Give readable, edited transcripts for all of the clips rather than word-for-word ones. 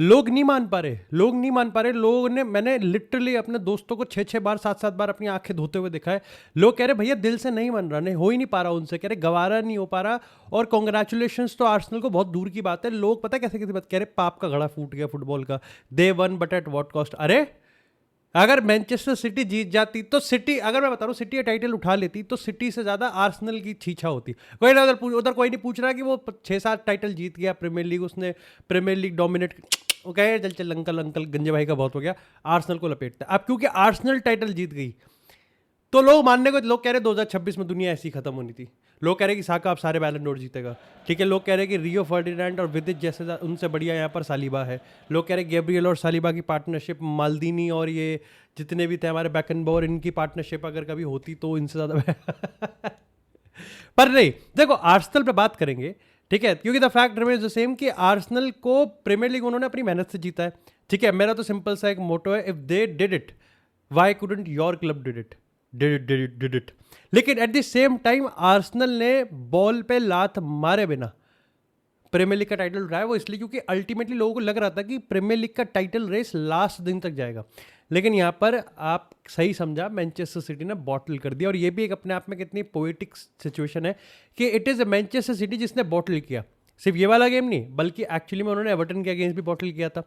लोग नहीं मान पा रहे, लोग नहीं मान पा रहे। लोगों ने, मैंने लिटरली अपने दोस्तों को 6-6 बार 7-7 बार अपनी आंखें धोते हुए देखा है। लोग कह रहे भैया दिल से नहीं बन रहा, नहीं हो ही नहीं पा रहा उनसे, कह रहे गवारा नहीं हो पा रहा। और कॉन्ग्रेचुलेशंस तो आर्सेनल को बहुत दूर की बात है। लोग पता कैसे कैसे बात कह रहे, पाप का घड़ा फूट गया फुटबॉल का, they won but at what cost. अरे अगर मैनचेस्टर सिटी जीत जाती तो सिटी, अगर मैं बता रहा हूँ सिटी टाइटल उठा लेती तो सिटी से ज्यादा आर्सेनल की छीछा होती। कोई ना उधर कोई नहीं पूछ रहा कि वो 6-7 टाइटल जीत गया प्रीमियर लीग, उसने प्रीमियर लीग डोमिनेट। वो कहे चल चल अंकल अंकल गंजे भाई का बहुत हो गया, आर्सेनल को लपेटता है अब क्योंकि आर्सेनल टाइटल जीत गई। तो लोग मानने को, लोग कह रहे 2026 में दुनिया ऐसी खत्म होनी थी। लोग कह रहे कि साका अब सारे बैलन डोर जीतेगा, ठीक है। लोग कह रहे कि रियो फर्डिनेंड और विदित जैसे उनसे बढ़िया यहाँ पर सालिबा है। लोग कह रहे गैब्रियल और सालिबा की पार्टनरशिप, माल्दीनी और ये जितने भी थे हमारे बैकनबोर, इनकी पार्टनरशिप अगर कभी होती तो इनसे ज़्यादा पर नहीं, देखो आर्सेनल पे बात करेंगे, ठीक है, क्योंकि the fact remains the same कि आर्सेनल को प्रीमियर लीग उन्होंने अपनी मेहनत से जीता है, ठीक है। मेरा तो सिंपल सा एक मोटो है, if they did it why couldn't your club did it, did it. लेकिन at the same time Arsenal ने बॉल पे लात मारे बिना प्रीमियर लीग का टाइटल उठाया। वो इसलिए क्योंकि अल्टीमेटली लोगों को लग रहा था कि प्रीमियर लीग का टाइटल रेस लास्ट दिन तक जाएगा। लेकिन यहाँ पर आप सही समझा, मैनचेस्टर सिटी ने बॉटल कर दिया। और ये भी एक अपने आप में कितनी पोएटिक सिचुएशन है कि इट इज़ मैनचेस्टर सिटी जिसने बॉटल किया। सिर्फ ये वाला गेम नहीं, बल्कि एक्चुअली में उन्होंने एवर्टन के अगेंस्ट भी बॉटल किया था।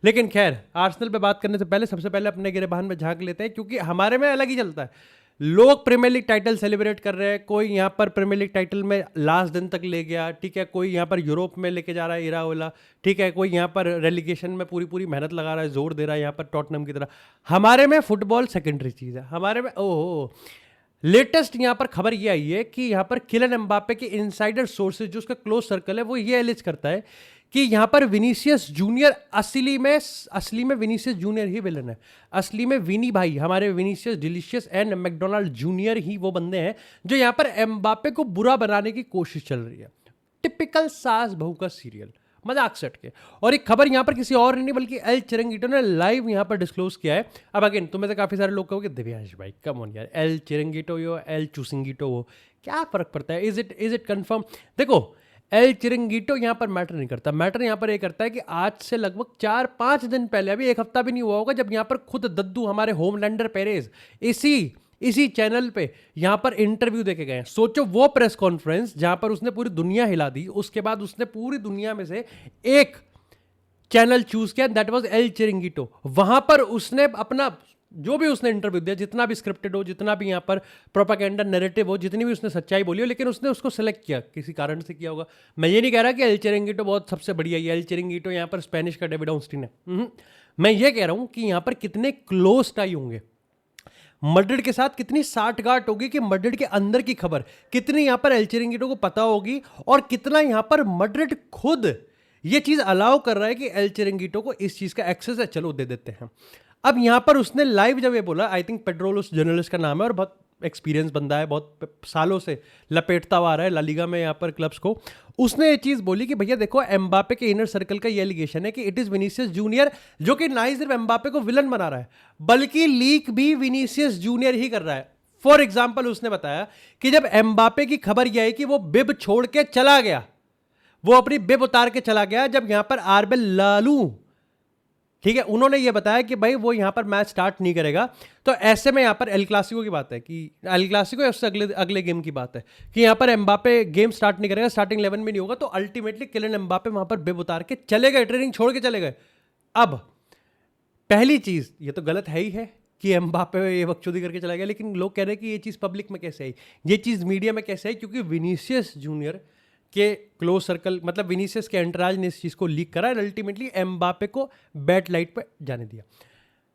लेकिन खैर, आर्सेनल पे बात करने से पहले सबसे पहले अपने गिरेबान में झांक लेते हैं, क्योंकि हमारे में अलग ही चलता है। लोग प्रीमियर लीग टाइटल सेलिब्रेट कर रहे हैं, कोई यहाँ पर प्रीमियर लीग टाइटल में लास्ट दिन तक ले गया, ठीक है। कोई यहाँ पर यूरोप में लेके जा रहा है इराओला, ठीक है। कोई यहाँ पर रेलिगेशन में पूरी पूरी मेहनत लगा रहा है, जोर दे रहा है यहाँ पर टॉटनम की तरह। हमारे में फुटबॉल सेकेंडरी चीज़ है। हमारे में ओहो, लेटेस्ट यहाँ पर खबर ये आई है कि यहाँ पर किलियन एम्बापे के इनसाइडर सोर्सेज, जो उसका क्लोज सर्कल है, वो ये एलिज करता है कि यहाँ पर विनीसियस जूनियर असली में विनीसियस जूनियर ही विलन है। असली में विनी भाई, हमारे Vinicius delicious and McDonald junior ही वो बंदे हैं जो यहाँ पर एम्बापे को बुरा बनाने की कोशिश चल रही है। टिपिकल सास बहू का सीरियल, मजाक सट के। और एक खबर यहाँ पर किसी और नहीं बल्कि एल चिरंगीटो ने लाइव यहाँ पर डिस्क्लोज किया है। अब अगेन तुम्हें से काफ़ी सारे लोग कहोगे दिव्यांश भाई कम ऑन यार, एल चिरंगीटो हो एल चूसिंगीटो हो, क्या फ़र्क पड़ता है? Is it confirm? देखो, एल चिरंगीटो यहाँ पर मैटर नहीं करता। मैटर यहाँ पर ये करता है कि आज से लगभग 4-5 दिन पहले, अभी एक हफ्ता भी नहीं हुआ होगा, जब यहाँ पर खुद दद्दू हमारे होमलैंडर पेरेज इसी चैनल पे यहाँ पर इंटरव्यू देके गए। सोचो वो प्रेस कॉन्फ्रेंस जहाँ पर उसने पूरी दुनिया हिला दी, उसके बाद उसने पूरी दुनिया में से एक चैनल चूज किया, दैट वाज एल चिरंगीटो। वहां पर उसने अपना जो भी उसने इंटरव्यू दिया, जितना भी स्क्रिप्टेड हो, जितना भी यहाँ पर प्रोपेगेंडा नैरेटिव हो, जितनी भी उसने सच्चाई बोली हो, लेकिन उसने उसको सेलेक्ट किया, किसी कारण से किया होगा। मैं ये नहीं कह रहा कि एल चिरंगीटो बहुत सबसे बढ़िया है, एल चिरंगीटो यहाँ पर स्पेनिश का डेविड ऑस्टिन है। मैं ये कह रहा हूँ कि यहाँ पर कितने क्लोज टाई होंगे मैड्रिड के साथ, कितनी साठगांठ होगी कि मैड्रिड के अंदर की खबर कितनी यहाँ पर एल चिरंगीटो को पता होगी, और कितना यहाँ पर मैड्रिड खुद ये चीज़ अलाउ कर रहा है कि एल चिरंगीटो को इस चीज़ का एक्सेस है, चलो दे देते हैं। अब यहाँ पर उसने लाइव जब ये बोला, आई थिंक पेड्रोल उस जर्नलिस्ट का नाम है और बहुत एक्सपीरियंस बंदा है, बहुत सालों से लपेटता हुआ आ रहा है ला लीगा में यहाँ पर क्लब्स को। उसने ये चीज़ बोली कि भैया देखो, एम्बापे के इनर सर्कल का ये एलिगेशन है कि इट इज़ विनीसियस जूनियर, जो कि ना ही सिर्फ एम्बापे को विलन बना रहा है बल्कि लीक भी विनीसियस जूनियर ही कर रहा है। फॉर एग्जाम्पल, उसने बताया कि जब एम्बापे की खबर यह है कि वो बिब छोड़ के चला गया, वो अपनी बिब उतार के चला गया, जब यहाँ पर आरबे लालू, ठीक है, उन्होंने ये बताया कि भाई वो यहाँ पर मैच स्टार्ट नहीं करेगा, तो ऐसे में यहाँ पर एल क्लासिको की बात है कि एल क्लासिको या उससे अगले गेम की बात है कि यहाँ पर एम्बापे गेम स्टार्ट नहीं करेगा, स्टार्टिंग 11 में नहीं होगा, तो अल्टीमेटली किलियन एम्बापे वहाँ पर बिब उतार के चले गए, ट्रेनिंग छोड़ के चले गए। अब पहली चीज़, ये तो गलत है ही है कि एम्बापे ये बकचोदी करके चला गया, लेकिन लोग कह रहे हैं कि ये चीज़ पब्लिक में कैसे आई, ये चीज़ मीडिया में कैसे आई, क्योंकि विनीसियस जूनियर के क्लोज सर्कल, मतलब विनीसियस के एंटराज ने इस चीज़ को लीक करा और अल्टीमेटली एम्बापे को बैड लाइट पर जाने दिया।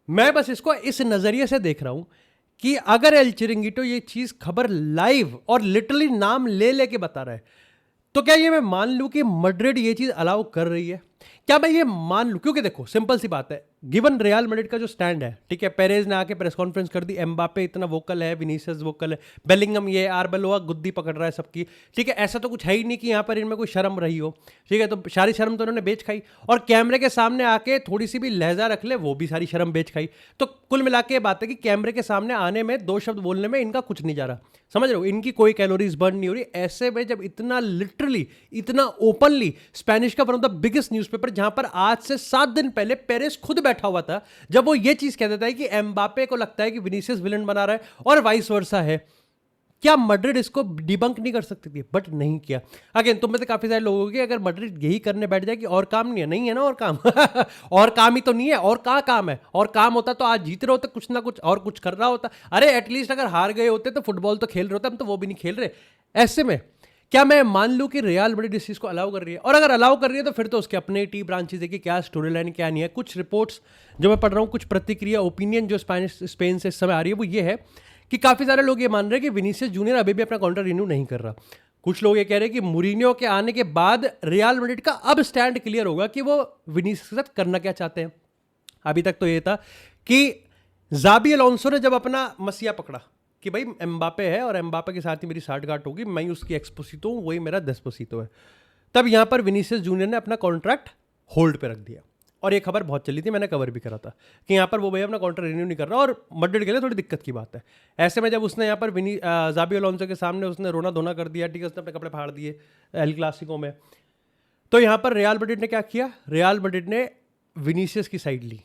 मैं बस इसको इस नज़रिए से देख रहा हूँ कि अगर एल चिरंगीटो ये चीज़ खबर लाइव और लिटरली नाम ले लेके बता रहा है, तो क्या ये मैं मान लूँ कि मैड्रिड ये चीज़ अलाउ कर रही है? क्या मैं ये मान लूँ? क्योंकि देखो सिंपल सी बात है, गिवन रियल मैड्रिड का जो स्टैंड है, ठीक है, पेरेज ने आके प्रेस कॉन्फ्रेंस कर दी, एम्बापे इतना वोकल है, विनीसियस वोकल है, बेलिंगम ये आर्बेलोआ गुद्दी पकड़ रहा है सबकी, ठीक है, ऐसा तो कुछ है ही नहीं कि यहाँ पर इनमें कोई शर्म रही हो, ठीक है, तो सारी शर्म तो उन्होंने बेच खाई, और कैमरे के सामने आके थोड़ी सी भी लहजा रख ले वो भी सारी शर्म बेच खाई। तो कुल मिला के ये बात है कि कैमरे के सामने आने में, 2 शब्द बोलने में इनका कुछ नहीं जा रहा, समझ रहे हो, इनकी कोई कैलोरीज बर्न नहीं हो रही। ऐसे में जब इतना लिटरली, इतना ओपनली स्पेनिश का one of the biggest newspaper, जहां पर आज से 7 दिन पहले पेरेस खुद बैठा हुआ था, जब वो ये चीज कह देता है कि एम्बापे को लगता है कि विनीसियस विलन बना रहा है और वाइस वर्सा है, क्या मैड्रिड इसको डिबंक नहीं कर सकती थी? बट नहीं किया। अगेन तुम में से काफी सारे लोग होंगे अगर मैड्रिड यही करने बैठ जाए कि और काम नहीं है, नहीं है ना और काम और काम ही तो नहीं है, और कहाँ काम है, और काम होता तो आज जीत रहे होते कुछ ना कुछ, और कुछ कर रहा होता। अरे एटलीस्ट अगर हार गए होते तो फुटबॉल तो खेल रहे होते, हम तो वो भी नहीं खेल रहे। ऐसे में क्या मैं मान लूं कि रियल मैड्रिड इस चीज को अलाउ कर रही है? और अगर अलाउ कर रही है तो फिर तो उसके अपने टी ब्रांचेस है कि क्या स्टोरी लाइन क्या नहीं है। कुछ रिपोर्ट्स जो मैं पढ़ रहा हूँ, कुछ प्रतिक्रिया, ओपिनियन जो स्पेन से इस समय आ रही है, वो ये है कि काफी सारे लोग ये मान रहे हैं कि विनीसियस जूनियर अभी भी अपना कॉन्ट्रैक्ट रिन्यू नहीं कर रहा। कुछ लोग ये कह रहे हैं कि मूरिन्यो के आने के बाद रियल मैड्रिड का अब स्टैंड क्लियर होगा कि वो विनीसियस के साथ करना क्या चाहते हैं। अभी तक तो ये था कि जाबी अलोंसो ने जब अपना मसीहा पकड़ा कि भाई एम्बापे है और एम्बापे के साथ ही मेरी साठगांठ होगी, मैं उसकी एक्सपोसितो हूँ, वही मेरा डेस्पोसितो है, तब यहाँ पर विनीसियस जूनियर ने अपना कॉन्ट्रैक्ट होल्ड पे रख दिया। और ये खबर बहुत चली थी, मैंने कवर भी करा था कि यहाँ पर वो भैया अपना कॉन्ट्रैक्ट रिन्यू नहीं कर रहा, और मैड्रिड के लिए थोड़ी दिक्कत की बात है। ऐसे में जब उसने यहाँ पर जाबी अलोंसो के सामने उसने रोना धोना कर दिया, ठीक है, उसने अपने कपड़े फाड़ दिए एल क्लासिको में, तो यहाँ पर रियल मैड्रिड ने क्या किया? रियल मैड्रिड ने विनीसियस की साइड ली,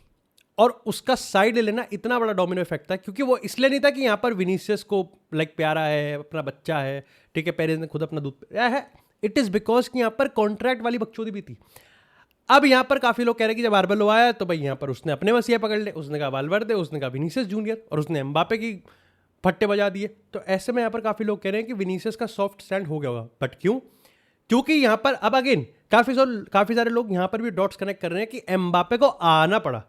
और उसका साइड लेना इतना बड़ा डोमिनो इफेक्ट था क्योंकि वो इसलिए नहीं था कि यहाँ पर विनीसियस को लाइक प्यारा है, अपना बच्चा है, ठीक है, पेरेंट्स ने खुद अपना दूध पिया है, इट इज़ बिकॉज कि यहाँ पर कॉन्ट्रैक्ट वाली बकचोदी भी थी। अब यहाँ पर काफी लोग कह रहे हैं कि जब आर्बेलो आया तो भाई यहाँ पर उसने अपने मसीहा पकड़ ले, उसने कहा वाल्वर्दे, उसने कहा विनीसियस जूनियर, और उसने एम्बापे की फट्टे बजा दिए। तो ऐसे में यहाँ पर काफी लोग कह रहे हैं कि विनीसियस का सॉफ्ट स्टैंड हो गया होगा। बट क्यों? क्योंकि यहाँ पर अब अगेन काफी सारे लोग यहाँ पर भी डॉट्स कनेक्ट कर रहे हैं कि एम्बापे को आना पड़ा।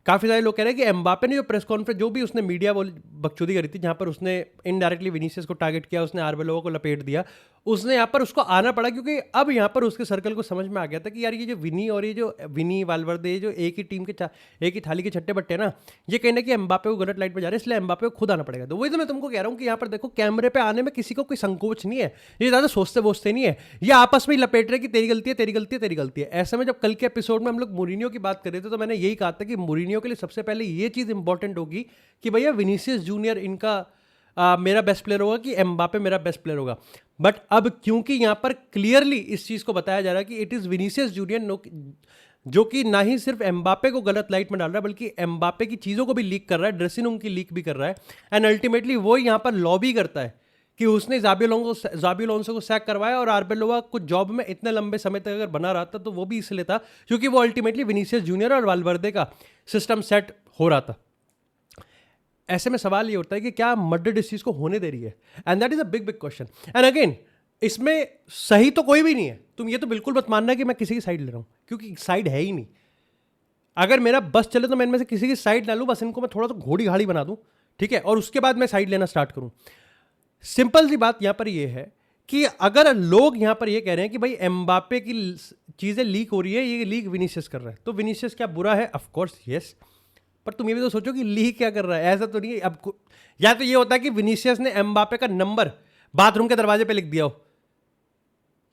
काफी सारे लोग कह रहे हैं कि एम्बापे ने जो प्रेस कॉन्फ्रेंस, जो भी उसने मीडिया बकचोदी करी थी, जहां पर उसने इनडायरेक्टली विनीसियस को टारगेट किया, उसने आर्बेलोवा को लपेट दिया, उसने यहाँ पर उसको आना पड़ा क्योंकि अब यहाँ पर उसके सर्कल को समझ में आ गया था कि यार ये जो विनी और ये जो विनी वाल्वर्दे जो एक ही टीम के एक ही थाली के छट्टे बट्टे ना, ये कहना कि एम्बापे को गलत लाइट पे जा रहे हैं, इसलिए एम्बापे को खुद आना पड़ेगा। तो वही तो मैं तुमको कह रहा हूँ कि यहाँ पर देखो कैमरे पे आने में किसी को कोई संकोच नहीं है, ये ज़्यादा सोचते वोचते नहीं है, ये आपस में लपेट रहे कि तेरी गलती है, तेरी गलती है, तेरी गलती है। ऐसे में जब कल के एपिसोड में हम लोग मूरिन्यो की बात कर रहे थे तो मैंने यही कहा था कि मूरिन्यो के लिए सबसे पहले ये चीज़ इंपॉर्टेंट होगी कि भैया विनीसियस जूनियर इनका मेरा बेस्ट प्लेयर होगा कि एम्बापे मेरा बेस्ट प्लेयर होगा। बट अब क्योंकि यहाँ पर क्लियरली इस चीज़ को बताया जा रहा है कि इट इज़ विनीसियस जूनियर जो कि ना ही सिर्फ एम्बापे को गलत लाइट में डाल रहा है बल्कि एम्बापे की चीज़ों को भी लीक कर रहा है, ड्रेसिंग रूम की लीक भी कर रहा है, एंड अल्टीमेटली वो यहाँ पर लॉबी करता है कि उसने जाबी अलोंसो को सैक करवाया, और आर्बेलोवा कुछ जॉब में इतने लंबे समय तक अगर बना रहा था तो वो भी इसलिए था क्योंकि वो अल्टीमेटली विनीसियस जूनियर और वाल्वर्दे का सिस्टम सेट हो रहा था। ऐसे में सवाल ये उठता है कि क्या मैड्रिड इस चीज़ को होने दे रही है? And that is a big big question. And again इसमें सही तो कोई भी नहीं है, तुम ये तो बिल्कुल मत मानना कि मैं किसी की साइड ले रहा हूं, क्योंकि साइड है ही नहीं। अगर मेरा बस चले तो मैं इनमें से किसी की साइड ना लूं, बस इनको मैं थोड़ा सा घोड़ी घाड़ी बना दूं, ठीक है, और उसके बाद मैं साइड लेना स्टार्ट करूं। सिंपल सी बात यहां पर यह है कि अगर लोग यहां पर यह कह रहे हैं कि भाई एम्बापे की चीजें लीक हो रही है, ये लीक विनीसियस कर रहा है, तो विनीसियस क्या बुरा है? ऑफ कोर्स यस, पर तुम ये भी तो सोचो कि लीक क्या कर रहा है। ऐसा तो नहीं है अब, या तो ये होता है कि विनीसियस ने एम्बापे का नंबर बाथरूम के दरवाजे पे लिख दिया हो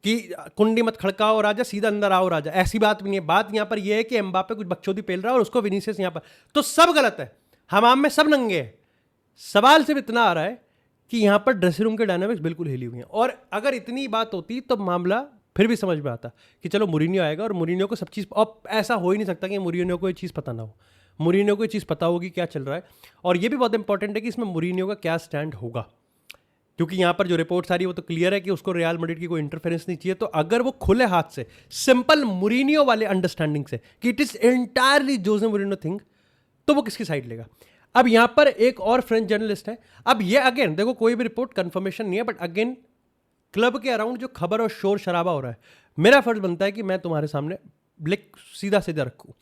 कि कुंडी मत खड़काओ राजा, सीधा अंदर आओ राजा, ऐसी बात भी नहीं है। बात यहां पर यह है कि एम्बापे कुछ बकचोदी पेल रहा है और उसको विनीसियस यहां पर, तो सब गलत है, हमाम में सब नंगे हैं। सवाल सिर्फ इतना आ रहा है कि यहां पर ड्रेसिंग रूम के डायनामिक्स बिल्कुल हिली हुई हैं, और अगर इतनी बात होती तो मामला फिर भी समझ में आता कि चलो मूरिन्यो आएगा और मूरिन्यो को सब चीज़, और ऐसा हो ही नहीं सकता कि मूरिन्यो को ये चीज़ पता ना हो, मूरिन्यो को ये चीज़ पता होगी क्या चल रहा है। और ये भी बहुत इंपॉर्टेंट है कि इसमें मूरिन्यो का क्या स्टैंड होगा, क्योंकि यहाँ पर जो रिपोर्ट्स आ रही है वो तो क्लियर है कि उसको रियल मैड्रिड की कोई इंटरफेरेंस नहीं चाहिए। तो अगर वो खुले हाथ से सिंपल मूरिन्यो वाले अंडरस्टैंडिंग से कि it is entirely Jose Mourinho thing, तो वो किसकी साइड लेगा? अब यहाँ पर एक और फ्रेंच जर्नलिस्ट है, अब ये अगेन देखो कोई भी रिपोर्ट कंफर्मेशन नहीं है, बट अगेन क्लब के अराउंड जो खबर और शोर शराबा हो रहा है, मेरा फर्ज बनता है कि मैं तुम्हारे सामने सीधा सीधा रखूँ।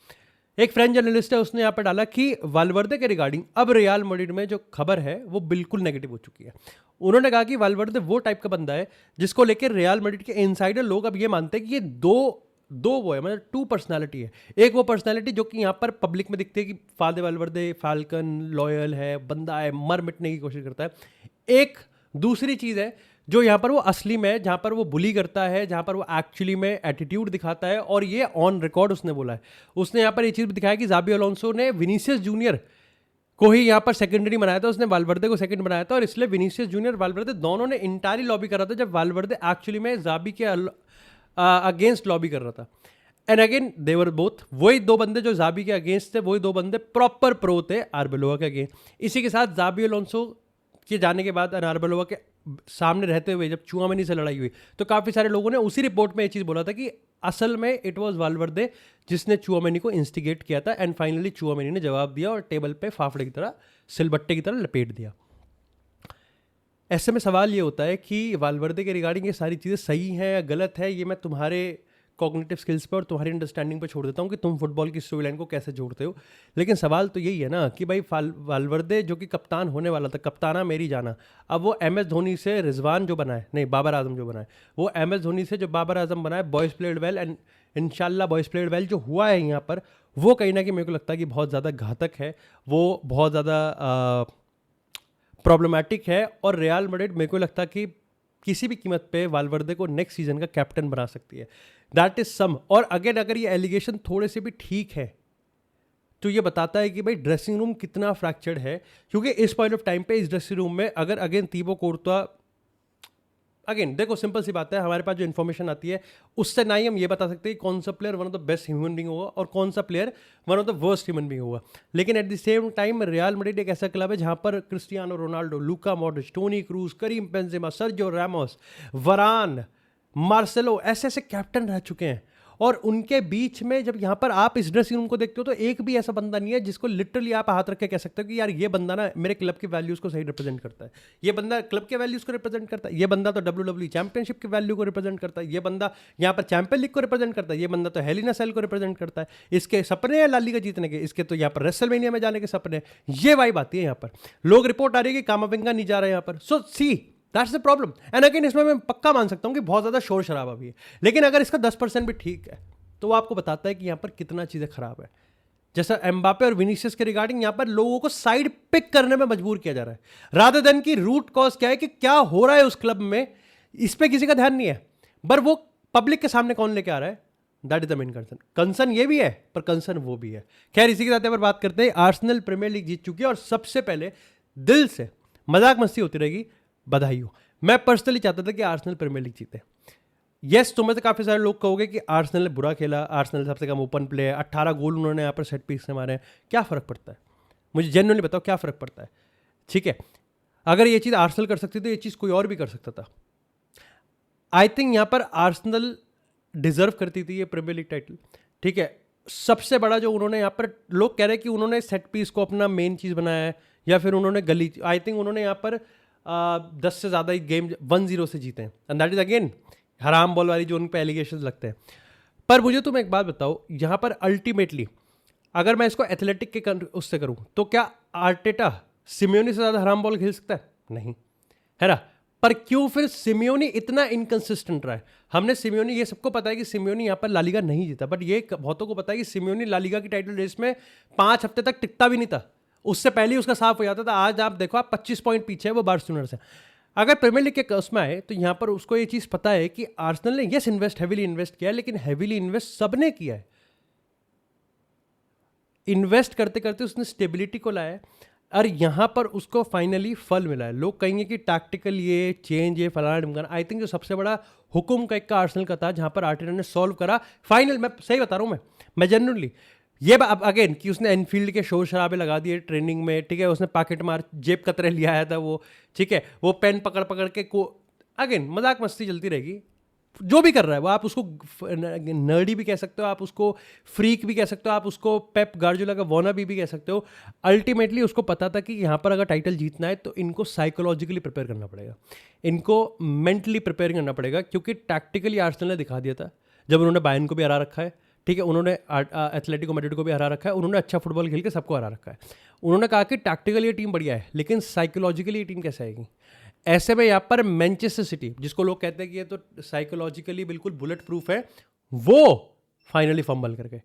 एक फ्रेंच जर्नलिस्ट है, उसने यहाँ पर डाला कि वाल्वर्दे के रिगार्डिंग अब रियल मैड्रिड में जो खबर है वो बिल्कुल नेगेटिव हो चुकी है। उन्होंने कहा कि वाल्वर्दे वो टाइप का बंदा है जिसको लेकर रियल मैड्रिड के इनसाइडर लोग अब ये मानते हैं कि ये दो दो वो है, मतलब टू पर्सनालिटी है। एक वो पर्सनालिटी जो कि यहाँ पर पब्लिक में दिखती है कि फादे वालवर्दे फाल्कन लॉयल है, बंदा है, मर मिटने की कोशिश करता है। एक दूसरी चीज़ है जो यहाँ पर वो असली में है, जहाँ पर वो बुली करता है, जहाँ पर वो एक्चुअली में एटीट्यूड दिखाता है, और ये ऑन रिकॉर्ड उसने बोला है। उसने यहाँ पर ये चीज़ भी दिखाया कि ज़ाबी अलोंसो ने विनीसियस जूनियर को ही यहाँ पर सेकेंडरी बनाया था, उसने वालवर्दे को सेकंड बनाया था, और इसलिए विनीसियस जूनियर वालवर्दे दोनों ने इंटायरली लॉबी करा था, जब वालवर्दे एक्चुअली में ज़ाबी के अगेंस्ट लॉबी कर रहा था। And again they were both, वही दो बंदे जो ज़ाबी के अगेंस्ट थे, वही दो बंदे प्रॉपर प्रो थे आर्बेलोआ के अगेंस्ट। इसी के साथ ज़ाबी अलोंसो के जाने के बाद आर्बेलोआ के सामने रहते हुए जब चुआमेनी से लड़ाई हुई, तो काफ़ी सारे लोगों ने उसी रिपोर्ट में ये चीज़ बोला था कि असल में इट वाज वालवर्दे जिसने चुआमेनी को इंस्टिगेट किया था। एंड फाइनली चुआमेनी ने जवाब दिया और टेबल पे फाफड़े की तरह, सिलबट्टे की तरह लपेट दिया। ऐसे में सवाल ये होता है कि वालवर्दे के रिगार्डिंग ये सारी चीज़ें सही हैं या गलत है, ये मैं तुम्हारे कॉग्निटिव स्किल्स पे और तुम्हारी अंडरस्टैंडिंग पे छोड़ देता हूँ कि तुम फुटबॉल की स्टोरी लाइन को कैसे जोड़ते हो। लेकिन सवाल तो यही है ना कि भाई वालवर्दे जो कि कप्तान होने वाला था, कप्ताना मेरी जाना, अब वो एम एस धोनी से रिजवान जो बना है, नहीं बाबर आजम जो बना है, वो एम एस धोनी से जो बाबर आजम बना है, बॉयज़ प्लेड वेल एंड इंशाल्लाह बॉयज़ प्लेड वेल जो हुआ है यहाँ पर, वो कहीं ना कहीं मेरे को लगता है कि बहुत ज़्यादा घातक है, वो बहुत ज़्यादा प्रॉब्लमेटिक है। और रियल मैड्रिड मेरे को लगता है कि किसी भी कीमत पे वालवर्दे को नेक्स्ट सीजन का कैप्टन बना सकती है। That is some. और अगर ये एलिगेशन थोड़े से भी ठीक है तो ये बताता है कि भाई ड्रेसिंग रूम कितना फ्रैक्चर्ड है, क्योंकि इस पॉइंट ऑफ टाइम पे इस ड्रेसिंग रूम में अगर अगेन तीबो कोर्तुआ, अगेन देखो सिंपल सी बात है, हमारे पास जो इन्फॉर्मेशन आती है उससे ना ही हम ये बता सकते हैं कौन सा player one of the best human being होगा और कौन सा player one of the worst human being होगा। लेकिन at the same time Real Madrid एक ऐसा क्लब है जहां पर Cristiano Ronaldo, Luka Modric, Toni Kroos, Karim Benzema, Sergio Ramos, Varane, Marcelo ऐसे ऐसे कैप्टन रह चुके हैं, और उनके बीच में जब यहाँ पर आप इस ड्रेसिंग रूम को देखते हो तो एक भी ऐसा बंदा नहीं है जिसको लिटरली आप हाथ रख के कह सकते हो कि यार ये बंदा ना मेरे क्लब के वैल्यूज़ को सही रिप्रेजेंट करता है, ये बंदा क्लब के वैल्यूज़ को रिप्रेजेंट करता है, ये बंदा तो WWE चैंपियनशिप के वैल्यू को रिप्रेजेंट करता है, ये बंदा यहाँ पर चैंपियन लीग को रिप्रेजेंट करता है, ये बंदा तो हेलिना सेल को रिप्रेजेंट करता है, इसके सपने हैं ला लीगा जीतने के, इसके तो यहाँ पर रेसलमेनिया में जाने के सपने, ये वाइब आती है यहाँ पर। लोग रिपोर्ट आ रही है कि कामाविंगा नहीं जा रहा है यहाँ पर, so see that's the problem. And again इसमें मैं पक्का मान सकता हूँ कि बहुत ज़्यादा शोर शराबा भी है, लेकिन अगर इसका 10% भी ठीक है तो वो आपको बताता है कि यहाँ पर कितना चीज़ें खराब है। जैसा एम्बापे और विनीसियस के रिगार्डिंग यहाँ पर लोगों को साइड पिक करने में मजबूर किया जा रहा है, रादर देन की रूट कॉज क्या है कि क्या हो रहा है उस क्लब में, इस पर किसी का ध्यान नहीं है। पर वो पब्लिक के सामने कौन लेके आ रहा है, that is the main concern. Concern ये भी है पर कंसर्न वो भी है। खैर इसी के साथ पर बात करते हैं, आर्सेनल प्रीमियर लीग जीत चुकी है और सबसे पहले दिल से मजाक मस्ती होती रहेगी, बधाई हो। मैं पर्सनली चाहता था कि आर्सेनल प्रीमियर लीग जीते। यस, तुम्हें से काफ़ी सारे लोग कहोगे कि आर्सेनल ने बुरा खेला, आर्सेनल सबसे कम ओपन प्ले है, 18 गोल उन्होंने यहाँ पर सेट पीस से मारे हैं, क्या फ़र्क पड़ता है? मुझे जेन्युइनली बताओ क्या फ़र्क पड़ता है? ठीक है, अगर ये चीज़ आर्सेनल कर सकती तो ये चीज़ कोई और भी कर सकता था। आई थिंक यहाँ पर आर्सेनल डिजर्व करती थी ये प्रीमियर लीग टाइटल। ठीक है, सबसे बड़ा जो उन्होंने यहाँ पर, लोग कह रहे हैं कि उन्होंने सेट पीस को अपना मेन चीज़ बनाया है या फिर उन्होंने गली, आई थिंक उन्होंने यहाँ पर 10 से ज़्यादा गेम 1-0 से जीते हैं, एंड दैट इज़ अगेन हराम बॉल वाली जो उन पे एलिगेशंस लगते हैं। पर मुझे तुम एक बात बताओ, यहाँ पर अल्टीमेटली अगर मैं इसको एथलेटिक के उससे करूँ तो क्या आर्टेटा सिमियोनी से ज़्यादा हराम बॉल खेल सकता है? नहीं, है ना? पर क्यों फिर सिमियोनी इतना इनकंसिस्टेंट रहा है? हमने सिमियोनी, ये सबको पता है कि सिमियोनी यहाँ पर लालिगा नहीं जीता, बट ये बहुतों को पता है कि सिमियोनी लालिगा की टाइटल रेस में 5 हफ्ते तक टिकता भी नहीं था, उससे पहले ही उसका साफ हो जाता था। आज आप देखो, आप 25 पॉइंट पीछे है वो बार्सिलोना से। अगर प्रीमियर लीग के कर्स में आए तो यहाँ पर उसको ये चीज़ पता है कि आर्सेनल ने यस हैवीली इन्वेस्ट किया है, लेकिन हैवीली इन्वेस्ट सबने किया है। इन्वेस्ट करते करते उसने स्टेबिलिटी को लाया है और यहाँ पर उसको फाइनली फल मिला है। लोग कहेंगे कि टैक्टिकल ये चेंज, ये फलाना ढिमकाना, आई थिंक जो सबसे बड़ा हुक्म का एक का आर्सेनल का था जहाँ पर आर्टेटा ने सॉल्व करा फाइनल। मैं सही बता रहा हूँ, मैं जनरली ये अब अगेन कि उसने एनफील्ड के शोर शराबे लगा दिए ट्रेनिंग में, ठीक है, उसने पॉकेट मार जेब कतरे लिया आया था वो, ठीक है, वो पेन पकड़ पकड़ के को, अगेन मजाक मस्ती चलती रहेगी, जो भी कर रहा है वो, आप उसको नर्डी भी कह सकते हो, आप उसको फ्रीक भी कह सकते हो, आप उसको पेप गार्डियोला का वॉना भी कह सकते हो। अल्टीमेटली उसको पता था कि यहाँ पर अगर टाइटल जीतना है तो इनको साइकोलॉजिकली प्रिपेयर करना पड़ेगा, इनको मेंटली प्रिपेयर करना पड़ेगा, क्योंकि टैक्टिकली आर्सेनल ने दिखा दिया था जब उन्होंने बायर्न को भी हरा रखा है, ठीक है, उन्होंने एथलेटिको मैड्रिड को भी हरा रखा है, उन्होंने अच्छा फुटबॉल खेल के सबको हरा रखा है। उन्होंने कहा कि टैक्टिकली ये टीम बढ़िया है, लेकिन साइकोलॉजिकली ये टीम कैसे आएगी? ऐसे में यहाँ पर मैनचेस्टर सिटी, जिसको लोग कहते हैं कि ये तो साइकोलॉजिकली बिल्कुल बुलेट प्रूफ है, वो फाइनली फंबल करके।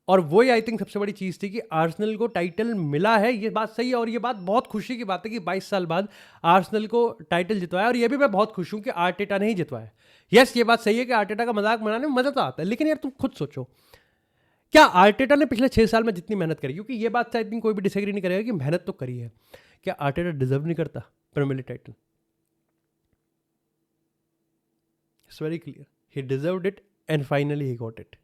और वही आई थिंक सबसे बड़ी चीज़ थी कि आर्सेनल को टाइटल मिला है, ये बात सही है, और ये बात बहुत खुशी की बात है कि 22 साल बाद आर्सेनल को टाइटल जितवाया। और ये भी मैं बहुत खुश हूँ कि आर्टेटा ने ही जितवाया। यस, ये बात सही है कि आर्टेटा का मजाक बनाने में मजा तो आता है, लेकिन यार तुम खुद सोचो, क्या आर्टेटा ने पिछले 6 साल में जितनी मेहनत करी, क्योंकि ये बात से आई थिंक कोई भी डिसएग्री नहीं करेगा कि मेहनत तो करी है, क्या आर्टेटा डिजर्व नहीं करता Premier League title? It's very clear, he deserved it and finally he got it.